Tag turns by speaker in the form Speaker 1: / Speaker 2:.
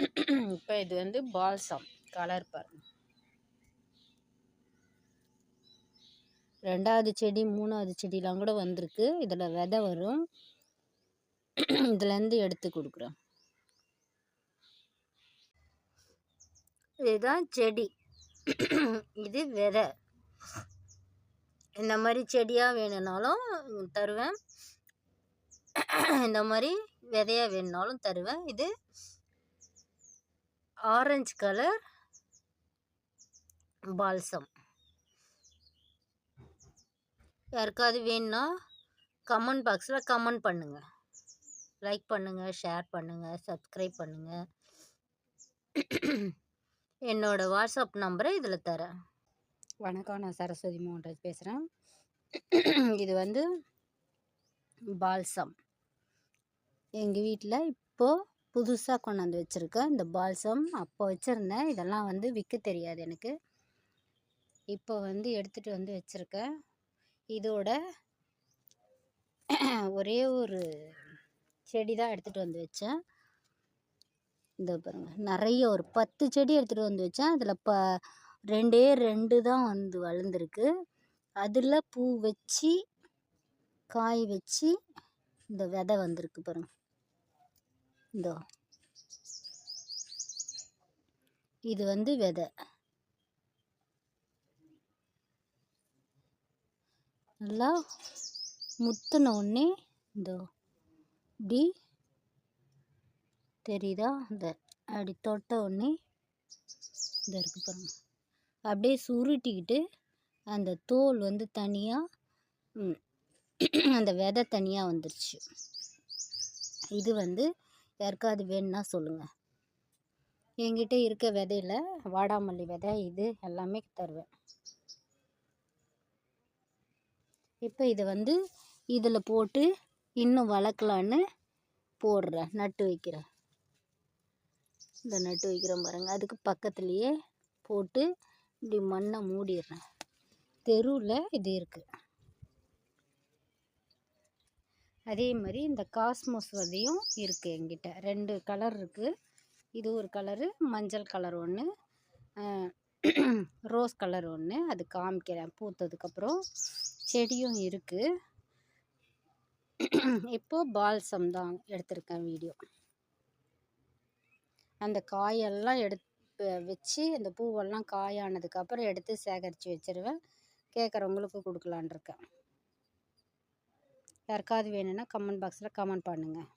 Speaker 1: இப்போ இது வந்து பால்சம் கலர் பாருங்க. 2வது செடி 3வது செடிலாம் கூட வந்திருக்கு. இதில் விதை வரும். இதுலேருந்து எடுத்து கொடுக்குறோம். இதுதான் செடி. இது விதை. இந்த மாதிரி செடியாக வேணும்னாலும் தருவேன், இந்த மாதிரி விதையாக வேணும்னாலும் தருவேன். இது ஆரஞ்சு கலர் பால்சம். யாருக்காவது வேணும்னா கமெண்ட் பாக்ஸில் கமெண்ட் பண்ணுங்கள், லைக் பண்ணுங்கள், ஷேர் பண்ணுங்கள், சப்ஸ்கிரைப் பண்ணுங்கள். என்னோடய வாட்ஸ்அப் நம்பரை இதில் தரேன். வணக்கம், நான் சரஸ்வதி மோகன்ராஜ் பேசுகிறேன். இது வந்து பால்சம். எங்கள் வீட்டில் இப்போது புதுசாக கொண்டாந்து வச்சுருக்கேன் இந்த பால்சம். அப்போ வச்சுருந்தேன். இதெல்லாம் வந்து விற்க தெரியாது எனக்கு. இப்போ வந்து எடுத்துகிட்டு வந்து வச்சுருக்கேன். இதோட ஒரே ஒரு செடி தான் எடுத்துகிட்டு வந்து வச்சேன். இந்த பாருங்கள், நிறைய ஒரு 10 செடி எடுத்துகிட்டு வந்து வச்சேன். அதில் 2 தான் வந்து வளர்ந்துருக்கு. அதில் பூ வச்சு காய் வச்சு இந்த விதை வந்திருக்கு பாருங்கள். இந்த இது வந்து விதை. நல்லா முத்தின உடனே இந்த இப்படி தெரியுதா, இந்த அப்படி தொட்ட உடனே இந்த இருக்குது பாருங்க. அப்படியே சுருட்டிக்கிட்டு அந்த தோல் வந்து தனியாக, அந்த விதை தனியாக வந்துருச்சு. இது வந்து யாருக்காவது வேணும்னா சொல்லுங்கள். என்கிட்ட இருக்க விதையில வாடாமல்லி விதை இது எல்லாமே தருவேன். இப்போ இதை வந்து இதில் போட்டு இன்னும் வளர்க்கலான்னு போடுறேன், நட்டு வைக்கிறேன். இந்த நட்டு வைக்கிறேன் பாருங்கள். அதுக்கு பக்கத்துலேயே போட்டு இப்படி மண்ணை மூடிடுறேன். தெருவில் இது இருக்குது. அதே மாதிரி இந்த காஸ்மோஸ் விதையும் இருக்குது என்கிட்ட. 2 கலர் இருக்குது. இது ஒரு கலரு, மஞ்சள் கலர் ஒன்று, ரோஸ் கலர் ஒன்று. அது காமிக்கிறேன் பூத்ததுக்கப்புறம். செடியும் இருக்குது. இப்போது பால்சம் தான் எடுத்திருக்கேன் வீடியோ. அந்த காயெல்லாம் வச்சு அந்த பூவெல்லாம் காயானதுக்கப்புறம் எடுத்து சேகரித்து வச்சுருவேன். கேட்குறவங்களுக்கு கொடுக்கலான் இருக்கேன். யாருக்காவது வேணும்னா கமெண்ட் பாக்ஸில் கமெண்ட் பண்ணுங்கள்.